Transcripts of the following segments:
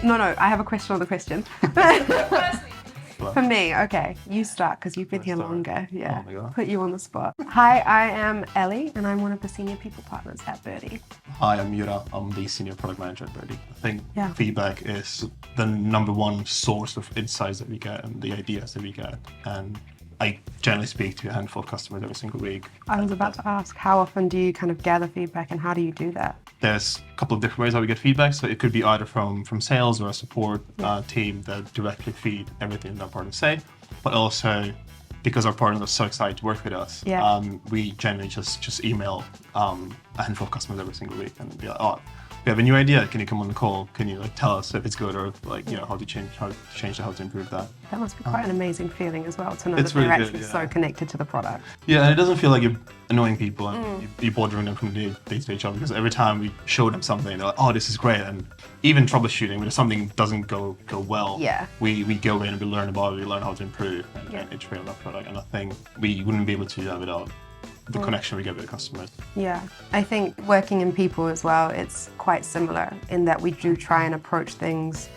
No, I have a question on the question. For me, okay, you start because you've been here longer. Yeah, oh my God. Put you on the spot. Hi, I am Ellie and I'm one of the senior people partners at Birdie. Hi, I'm Jura. I'm the senior product manager at Birdie. I think Yeah. feedback is the #1 source of insights that we get and the ideas that we get. And I generally speak to a handful of customers every single week. I was about to ask, how often do you kind of gather feedback and how do you do that? There's a couple of different ways how we get feedback. So it could be either from sales or a support team that directly feed everything that partners say, but also because our partners are so excited to work with us, we generally just email a handful of customers every single week and be like, oh, we have a new idea. Can you come on the call? Can you tell us if it's good or how to change how to improve that? That must be quite an amazing feeling as well to know It's that they're really actually good, so connected to the product. Yeah, and it doesn't feel like you're annoying people and you're bothering them from day-to-day job, because every time we show them something, they're like, oh, this is great. And even troubleshooting, when something doesn't go well, we go in and we learn about it, we learn how to improve and iterate on that product. And I think we wouldn't be able to do that without the connection we get with the customers. Yeah, I think working in people as well, it's quite similar in that we do try and approach things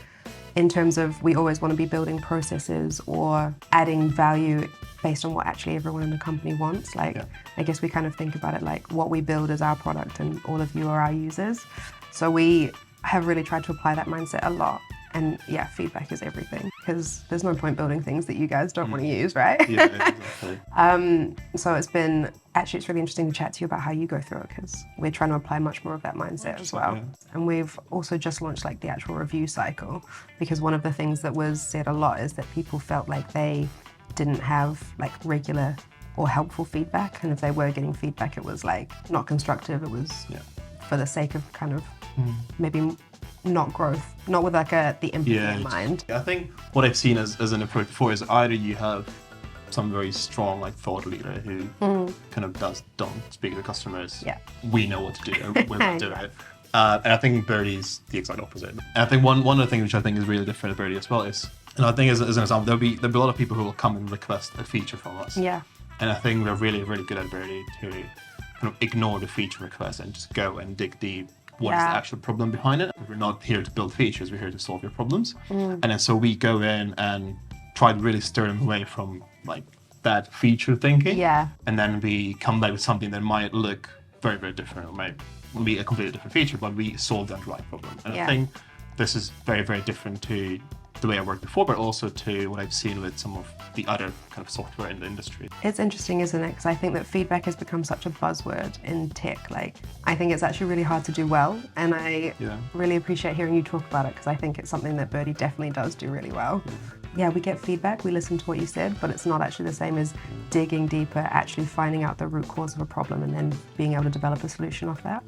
in terms of we always want to be building processes or adding value based on what actually everyone in the company wants. Like, I guess we kind of think about it like what we build is our product and all of you are our users. So we have really tried to apply that mindset a lot. And yeah, feedback is everything because there's no point building things that you guys don't want to use, right? Yeah, exactly. So it's really interesting to chat to you about how you go through it because we're trying to apply much more of that mindset as well. Yeah. And we've also just launched like the actual review cycle because one of the things that was said a lot is that people felt like they didn't have like regular or helpful feedback, and if they were getting feedback, it was like not constructive. It was for the sake of kind of maybe not growth, not with like the empathy in mind. I think what I've seen as an approach before is either you have some very strong like thought leader who kind of don't speak to customers. Yeah. We know what to do and we'll do it. And I think Birdie's the exact opposite. And I think one of the things which I think is really different at Birdie as well is, and I think as an example, there'll be a lot of people who will come and request a feature from us. Yeah. And I think we're really, really good at Birdie to kind of ignore the feature request and just go and dig deep. What is the actual problem behind it? We're not here to build features, we're here to solve your problems. And then so we go in and try to really stir them away from like that feature thinking. Yeah. And then we come back with something that might look very, very different or might be a completely different feature, but we solve that right problem. And I think this is very, very different to the way I worked before, but also to what I've seen with some of the other kind of software in the industry. It's interesting, isn't it? Because I think that feedback has become such a buzzword in tech. Like, I think it's actually really hard to do well, and I really appreciate hearing you talk about it because I think it's something that Birdie definitely does do really well. Yeah, we get feedback, we listen to what you said, but it's not actually the same as digging deeper, actually finding out the root cause of a problem and then being able to develop a solution off that.